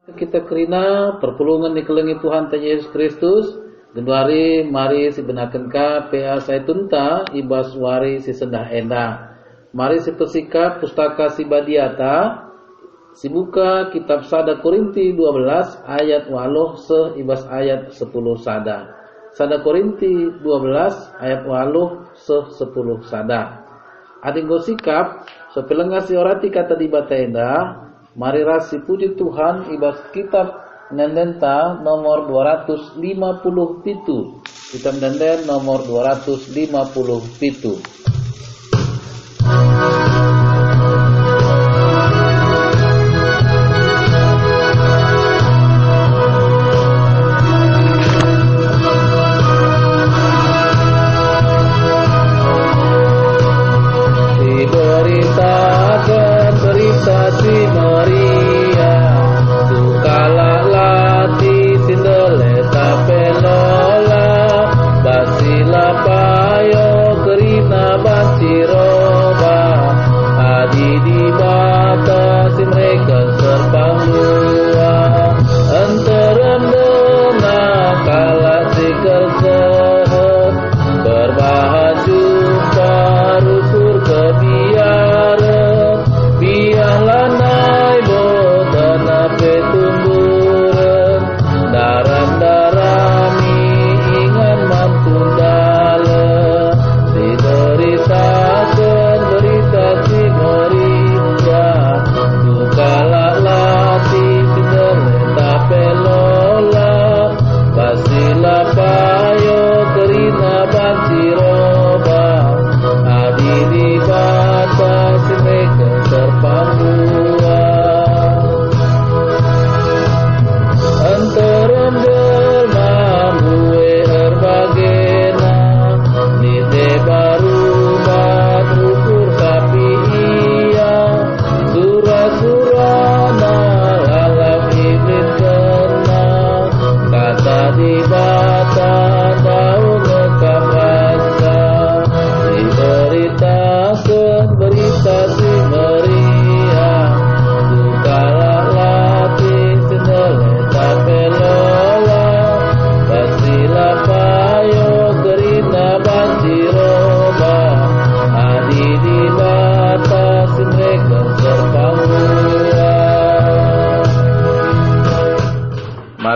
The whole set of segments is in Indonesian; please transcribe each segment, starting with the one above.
Kita kerina perpulungan dikelengi Tuhan ta Yesus Kristus genduari mari si benaken ka PA Saitun ta ibas wari si sedah enda mari si persikap pustaka si badiata si buka kitab Sada Korinti 12 ayat 8 se ibas ayat 10 sada Korinti 12 ayat 8 se 10 sada adinggo sikap sepelengas si orati kata di bataenda. Mari rasi puji Tuhan ibas kitab Nendenta nomor 250 pitu. Kitab Nenden nomor 250 pitu.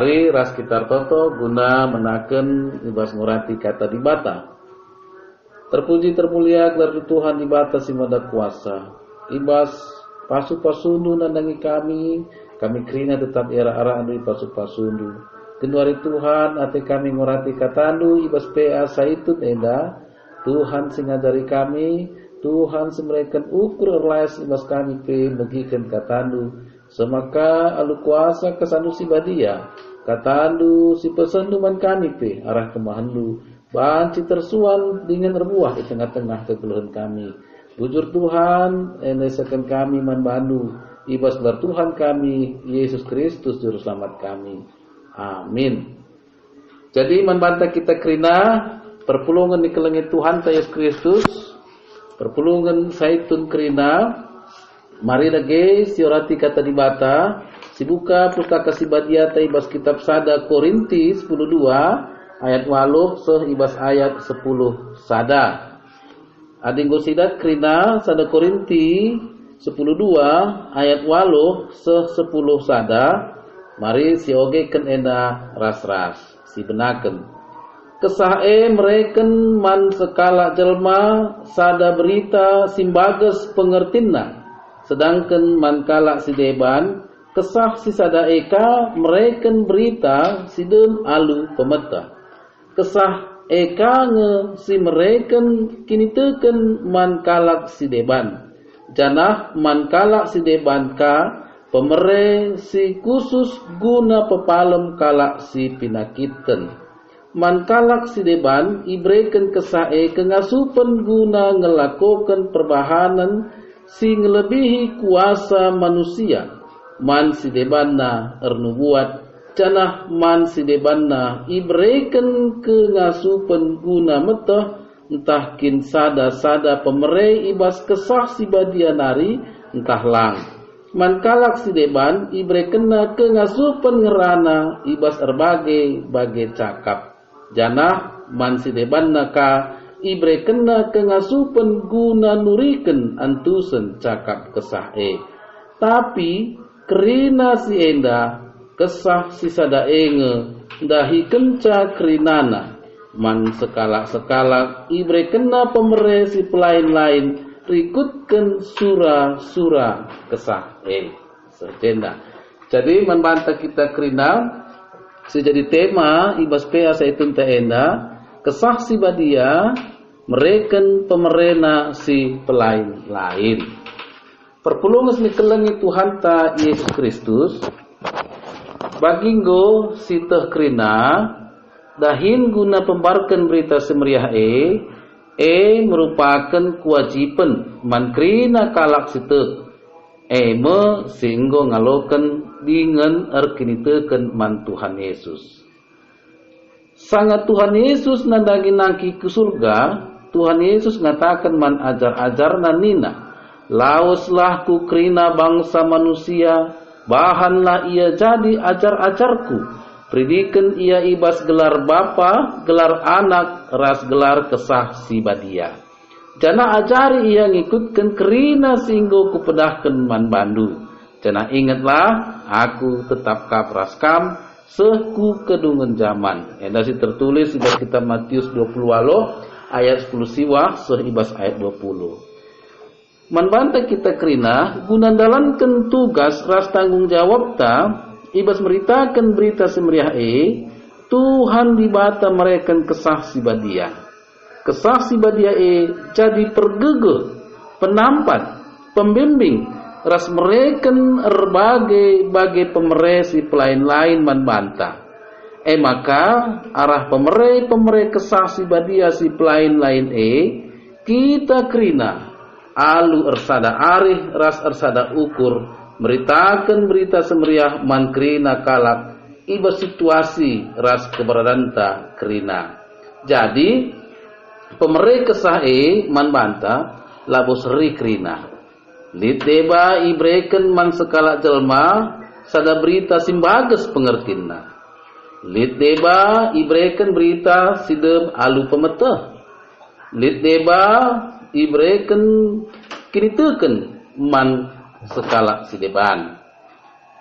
Mari ras kita toto guna menaken ibas ngurati kata dibata. Terpuji termulia gelar Tuhan dibata si mada kuasa. Ibas pasu-pasundu nandangi kami kerina tetap era-ara andu pasu-pasundu. Genduari Tuhan ate kami ngurati katandu ibas PA Saitun enda. Tuhan sing ngajari kami, Tuhan semrekan ukur erlais ibas kami pe megikan katandu. Semaka alu kuasa kesandu si badia katandu si pesendu man kami pe arah kemahandu banci tersuan dengan rebuah di tengah-tengah kegeluhan kami bujur Tuhan enesakan kami man bandu ibas gelar Tuhan kami Yesus Kristus juru selamat kami amin. Jadi man banta kita kerina perpulungan di kelengit Tuhan Yesus Kristus perpulungan Saitun kerina. Mari lagi siorati kata dibata sibuka pustaka si badiata ibas kitab Sada Korinti 12 ayat 8 seh ibas ayat 10 sada. Adinggo sidat krina Sada Korinti 12 ayat 8 seh 10 sada. Mari si ogeken enda ras-ras si benaken. Kesae mereken man sekala jelma sada berita simbages pengertina. Sedangkan mankala si deban kesah si sada eka mereken berita si dem alu pemeta. Kesah eka nge si mereken kini teken mankalak si deban. Janah mankalak si deban ka pemere si khusus guna pepalem kalak si pinakiten. Mankalak si deban ibreken kesae kengasupen guna ngelakokan perbahanan si ngelebihi kuasa manusia man si debanna ernubuat canah man si debanna ibreken ke ngasupen guna metah entah kin sada-sada pemere ibas kesah si badianari entah lang Man kalak si deban ibre kena kengasupan ngerana ibas bagai cakap. Janah man si deban naka ibre kena kengasupan guna nuriken antusen cakap kesah Tapi kerina si enda kesah si sada enge dahi kenca kerinana. Man sekalak-sekalak ibre kena pemere si pelain lain rikutkan sura-sura kesah sejenda. Jadi membantah kita kerina sejadi tema ibas pea saitun enda kesah si badia mereken pemerena si pelain lain. Perpulungan ni kelengi Tuhan ta Yesus Kristus baginggo si teh kerina dahin guna pembarkan berita semeriah merupakan kewajiban man krina kalak situ me singgo ngalokan dengan erkiniteukeun man Tuhan Yesus. Sangat Tuhan Yesus nandagi nangki ke surga, Tuhan Yesus ngatakan man ajar-ajarna nina, laoslah ku krina bangsa manusia, bahanlah ia jadi ajar-ajarku. Pridiken ia ibas gelar bapa, gelar anak, ras gelar kesah si badia. Jana ajari ia ngikutkan kerina singgo kupedahkan man bandu. Jana ingatlah, aku tetap kapraskam seku kedungan zaman. Enda si tertulis di kitab Matius 20 ayat 10 siwah ibas ayat 20. Man banta kita kerina gunandalankan tugas ras tanggung jawab ta ibas meritakan berita semeriah Tuhan dibata mereka kesah si badia. Kesah si badia jadi pergege, penampat, pembimbing ras mereka bagai pemere si pelain lain man banta. Maka arah pemere kesah si badia si pelain lain kita kerina alu ersada arih ras ersada ukur meritakan berita semeriah man kerina kalak ibas situasi ras keberadanta kerina. Jadi pemere kesah man banta labos ri kerina. Lit deba ibreken man sekalak jelma sada berita simbages pengertinna. Lit deba ibreken berita sidem alu pemeteh. Lit deba ibreken kiniteukeun man sekalak si deban.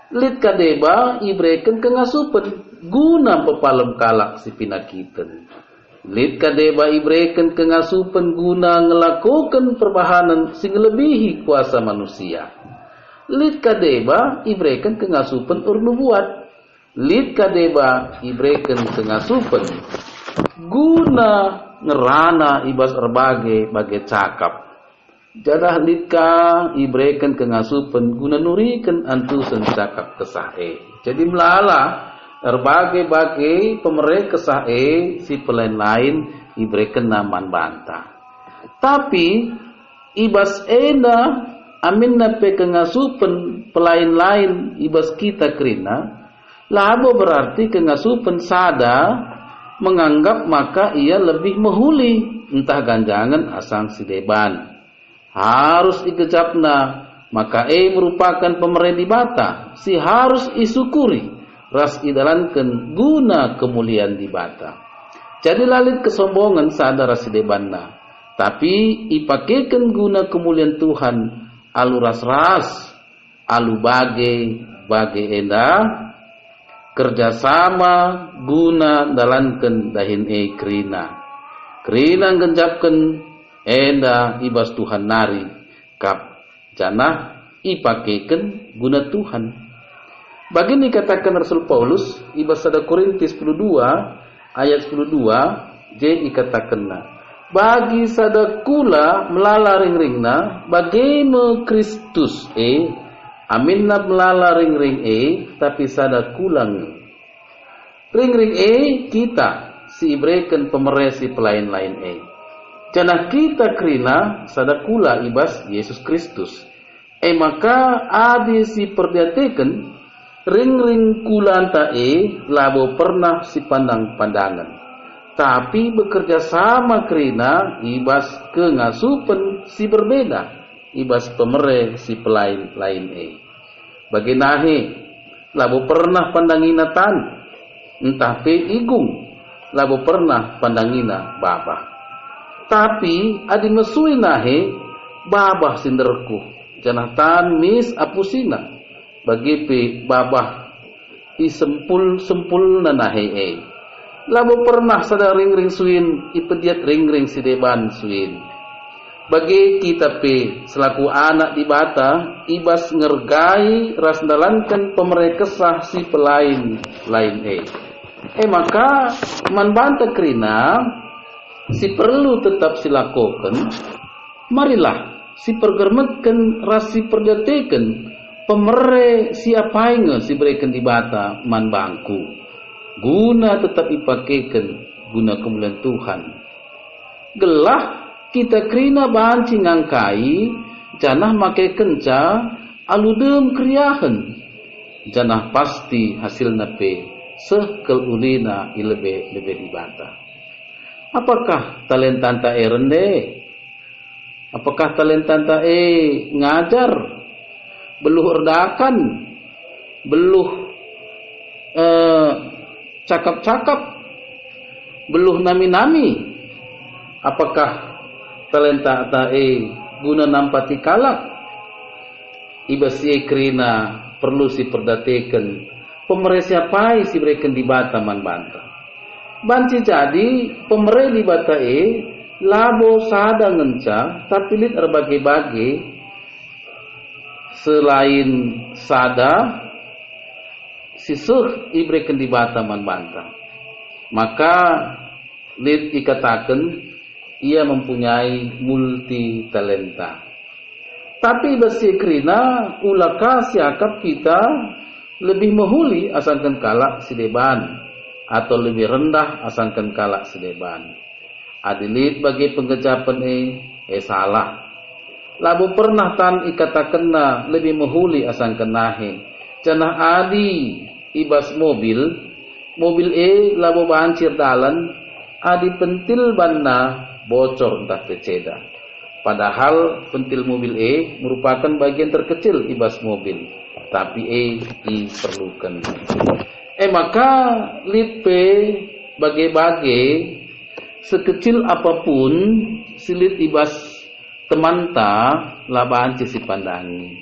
Lit kadeba ibreken kengasupen guna pepalem kalak si pinakiten. Lit kadeba ibreken kengasupen guna ngelakukan perbahanan sing lebihi kuasa manusia. Lit kadeba ibreken kengasupen urnubuat. Lit kadeba ibreken kengasupen guna ngerana ibas bagai cakap. Jadah litka ibreken kengasupen guna nuriken antusen cakap kesah Jadi melala bagai pemere kesah si pelain lain ibreken naman banta. Tapi ibas ena amin nape kengasupen pelain lain ibas kita kerina labo berarti kengasupen sada menganggap maka ia lebih mehuli entah ganjangan asang si deban. Harus ikejapna maka merupakan pemere dibata si harus isukuri ras idalankan guna kemuliaan dibata. Jadi lalit kesombongan sadar si debanna tapi ipakekan guna kemuliaan Tuhan alu ras alu bagai enda kerjasama guna dalankan dahin kerina genjapkan enda ibas Tuhan nari kap janah ipakekan guna Tuhan. Bagini katakan Rasul Paulus ibas sada Korintus 12 ayat 12 ikatakanna bagi sada kula melala ring-ringna bagaimana Kristus aminna melala ring-ring tapi sada kulang ring-ring kita si ibreken pemere si pelain lain Janah kita kerina sadakula ibas Yesus Kristus. Maka adi si perdiateken ring-ring kulanta labo pernah si pandang-pandangan. Tapi bekerja sama kerina ibas kengasupen si berbeda. Ibas pemere si pelain lain bagi nahe labo pernah pandanginatan entah pe igung labo pernah pandangina babah. Tapi adi mesui nahe babah sinderku janah tan mis apusina bagi pe babah isempul nahe labo pernah sada ring suin ipediat ring si deban suin. Bagi kita pe selaku anak di bata ibas ngergai ras dalankan pemerekesah si pelain lain maka man banta krina si perlu tetap silakoken marilah si pergermetken ras si perdeteken pemere siapa inge si berikan di bata man bangku guna tetap ipakeken guna kemuliaan Tuhan. Gelah kita krina banci ngangkai janah make kenca aludem kriahen janah pasti hasilna pe sehkel ulina ilebe dibata. Apakah talentanta rende? Apakah talentanta ngajar beluh erdakan beluh cakap-cakap beluh nami-nami? Apakah talenta guna nampati kalak ibasi krina perlu si perdateken pemere siapai si berikan di bata man banta banci jadi pemere di bata labo sada ngenca tapi lit erbage-bage selain sada sisuh iberikan di bata man banta maka lit ikataken ia mempunyai multi talenta. Tapi besi krina ulaka siakap kita lebih mehuli asalkan kalak sideban atau lebih rendah asalkan kalak sideban. Adilit bagi pengejapan salah. Labu pernah tan ikatakenna lebih mehuli asalkan nahe. Janah adi ibas mobil labu bancir dalan adi pentil banna bocor entah keceda. Padahal pentil mobil merupakan bagian terkecil ibas mobil, tapi diperlukan. Maka lit bage-bage sekecil apapun silit ibas temanta labaan si pandangi.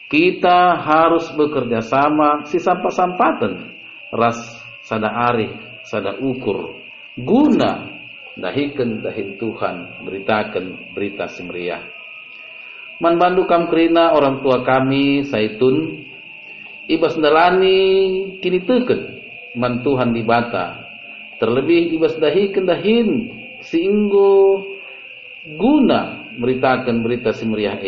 Kita harus bekerja sama si sampah-sampatan ras sada arih sada ukur guna dahikan Tuhan beritakan berita semeriah. Man bandu kam krina orang tua kami saitun ibas dalani kini teken man Tuhan di bata terlebih ibas dahikan dahin singgo guna beritakan berita semeriah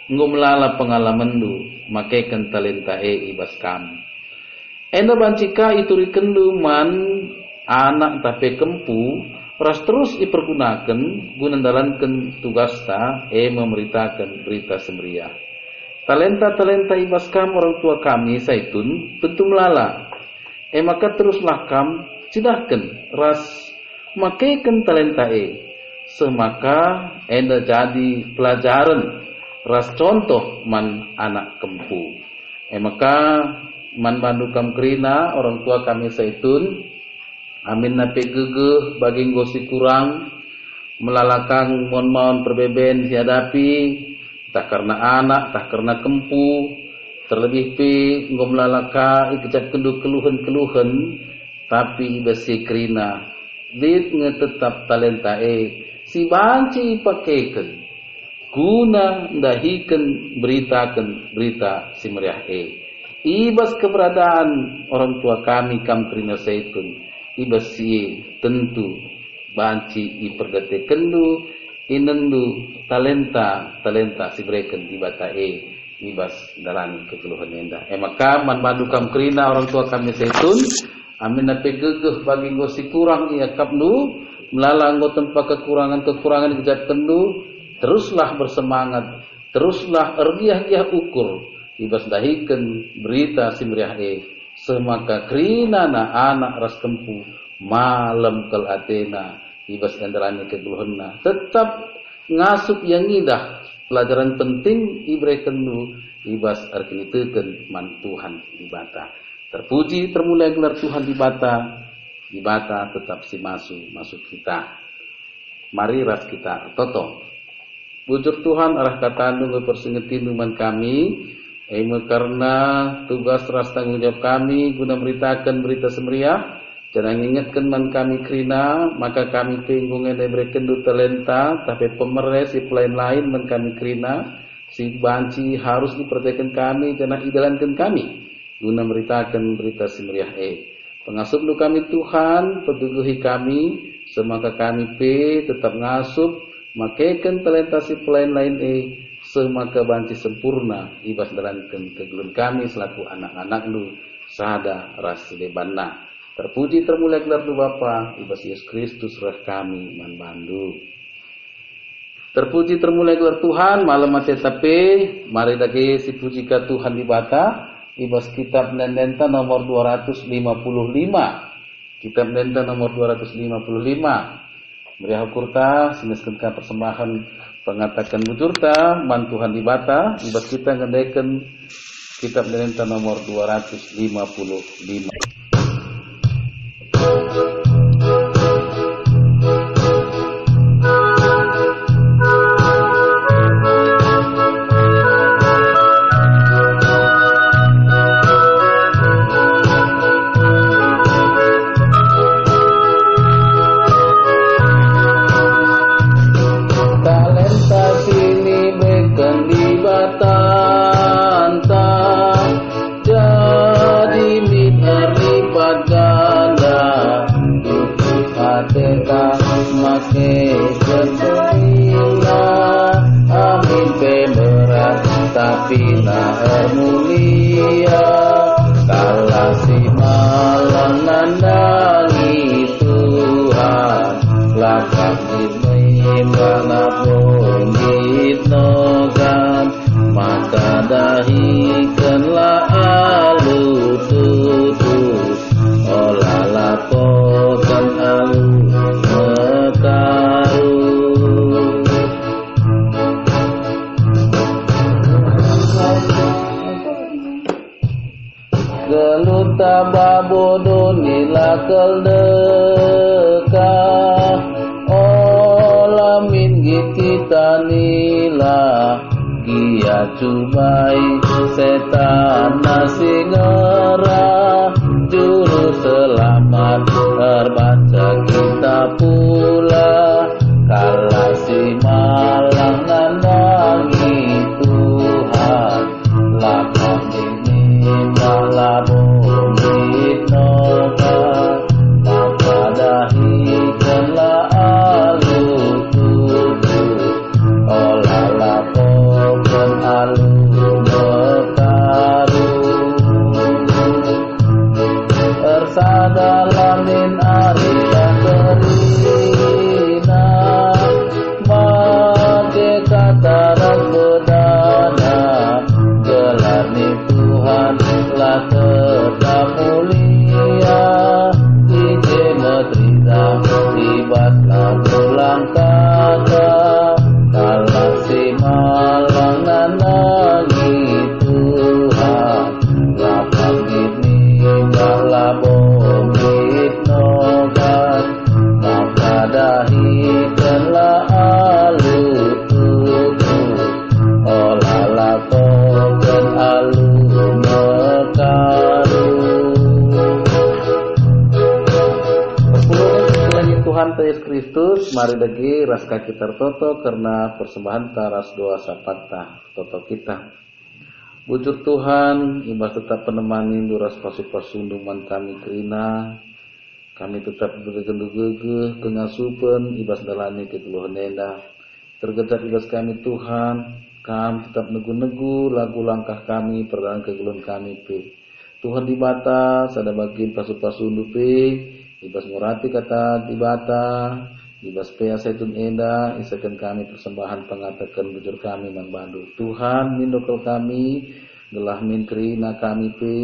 nggo melala pengalaman du makaikan talenta ibas kam enda bancika ituri kendu man anak tape kempu ras terus dipergunakan guna dalankan tugasnya memberitakan berita semeriah. Talenta-talenta ibas kam orang tua kami saitun tentu melala. Maka teruslah kam cidahkan ras makaikan talenta semaka enda jadi pelajaran ras contoh man anak kempu. Maka man bandu kam krina orang tua kami saitun amin nape gegeh bagi ngosi kurang melalakang mon perbeben dihadapi tak karena anak tak karena kempu terlebih pi nggo melalaka ikejap kendu keluhan tapi besi krina dit ngetetap talenta si banci pakaikan guna ndahikan beritakan berita si meriah ibas keberadaan orang tua kami kam krina saitun ibasi tentu banci iperdate kendu inendu talenta si breken ibata ibas dalani kekeluhan enda maka man madu kam krina orang tua kami saitun amin nape gegeh bagi ngosi kurang ia kapnu melala nggo tempat kekurangan kejat kendu teruslah bersemangat teruslah ergiah-giah ukur ibas dahikan berita si meriah semaka krina na anak ras kempu malam kel atena ibas endarani kegeluhna tetap ngasup yang indah pelajaran penting ibrekan lu ibas arkini teken man Tuhan di bata. Terpuji termulia gelar Tuhan di bata tetap si masuk kita. Mari ras kita toto. Bujur Tuhan arah kata nunggu persingetin numan kami. Karena tugas ras tanggung jawab kami guna memberitakan berita semeriah. Jangan ingatkan man kami krina, maka kami pinggungan diberikan du talenta, tapi pemeres si lain man kami krina, si banci harus dipercayakan kami, jangan idalankan kami, guna memberitakan berita semeriah Pengasup lu kami Tuhan, peduguhi kami, semaka kami tetap ngasup, makaikan talenta si lain semaka banci sempurna, ibas dalankan kegelun kami selaku anak-anak lu, sahada ras lebana. Terpuji termulia gelar tu Bapa, ibas Yesus Kristus rah kami man bandu. Terpuji termulia gelar Tuhan, malam mati tapi mari lagi si puji ke Tuhan di bata, ibas kitab Nendenta nomor 255. Kitab Nendenta nomor 255. Meriah kurta sineskeun ka persembahan pengatakan bujurta man Tuhan di bata, ibas kita ngendeken kitab Nendenta nomor 255. Cubai setan nasi ngerah juru selamat terbaca kita pula kala si malang nandangi Tuhan lakon ini malah bumi noga maka dahikanlah alu tubuh olah lapokkan alu Sadalamin arita kerina Mage katarak bedana Gelani Tuhan lah tetap mulia Ije medrina Ibatlah pulang kata Kala si malang nanangi Tuhan Lapang ini malah bongit nogat Maka dahikanlah alu tubuh Olah lakokan alu mekaru Berpuluh Tuhan Yesus Kristus mari lagi raska kita toto karena persembahan taras doa sapata toto kita Bujur Tuhan, ibas tetap penemani duras pasuk-pasundungan kami kerina. Kami tetap bergendu-gege kengasupen ibas dalani kekeluhan nenda. Tergedak ibas kami Tuhan, kami tetap negu-negu lagu langkah kami perjalanan kekeluhan kami pe. Tuhan di bata, sada bagian pasuk-pasundu pe, ibas murati kata di bata. Ibas pea setun enda isakan kami persembahan pengatakan bujur kami membantu Tuhan mindokal kami gelah min kerina kami pe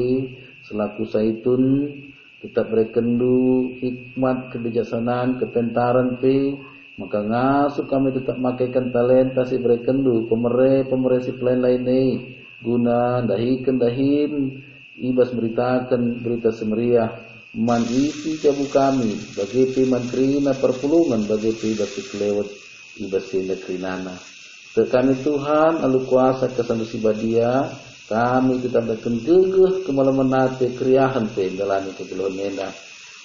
selaku saitun tetap berekendu hikmat kebijaksanaan kepentaran pe Maka ngasuh kami tetap makaikan talenta si berekendu pemere si pelain lainnya guna dahin ibas beritakan berita semeriah man isi jabu kami bagi piman krina perpulungan bagi ibas kelewat ibas krinana. Kami Tuhan alu kuasa kesandu sibadia kami tetap akan gegeh kemalaman nate kriahan pe dalani kegeluhan nena.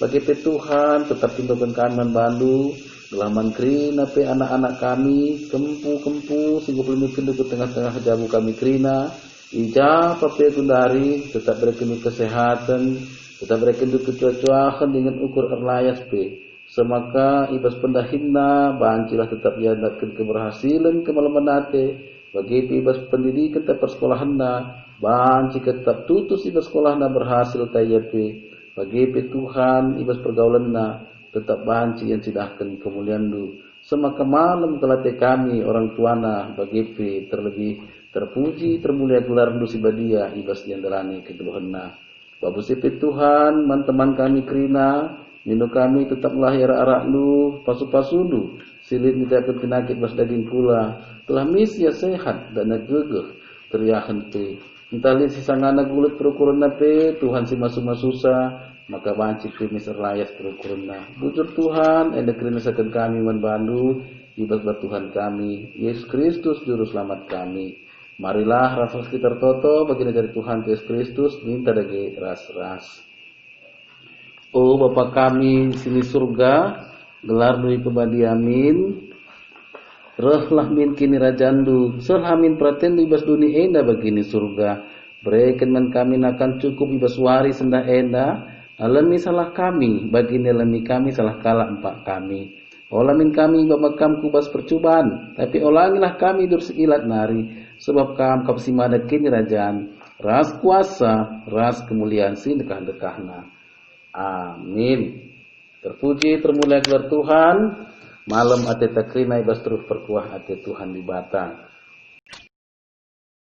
Bagi Tuhan tetap tindakan kami bandu gelaman krina pe anak-anak kami kempu sehingga belum ke tengah-tengah jabu kami krina ijapa pe gundari tetap berkendu kesehatan tetap berkendu kecuacuahan dengan ukur erlayas pe semaka ibas pendahinna bancilah tetap yandatkan keberhasilan kemalaman nate bagi ibas pendidikan tetap persekolahanna banci tetap tutus ibas sekolahna berhasil tayape bagi Tuhan ibas pergaulanna tetap banci yang sidahkan kemuliaan du. Semaka malam kelate kami orang tuana bagi terlebih terpuji termulia gelar du sibadia ibas diandarani kegeluhanna. Babu sipi Tuhan teman kami krina minu kami tetap lahir arak lu pasu-pasu du silit mitapun kenakit bas daging kula telah misya sehat dan gegeh teriakan pe entali sisangana gulut perukuran pe Tuhan si masuk-masusa maka banci krimis erlayas perukurna bujur Tuhan enda krinisakan kami manbandu ibas Tuhan kami Yesus Kristus juru selamat kami. Marilah rasa sekitar toto baginda dari Tuhan Yesus Kristus minta dage ras-ras. Oh Bapa kami sini surga gelar dui kebadi amin rehlah min kini rajandu selhamin praten ibas duni enda bagini surga berikan man kami akan cukup ibas wari senda enda alami salah kami bagini alami kami salah kalah empat kami olamin kami bamakam kubas percubaan tapi olangilah kami dur sekilat nari sebab kam kapsimada kini rajaan ras kuasa ras kemuliaan sin dekah-dekahna amin. Terpuji termulia gelar Tuhan malam ate takrina ibas terus perkuah ate Tuhan di batang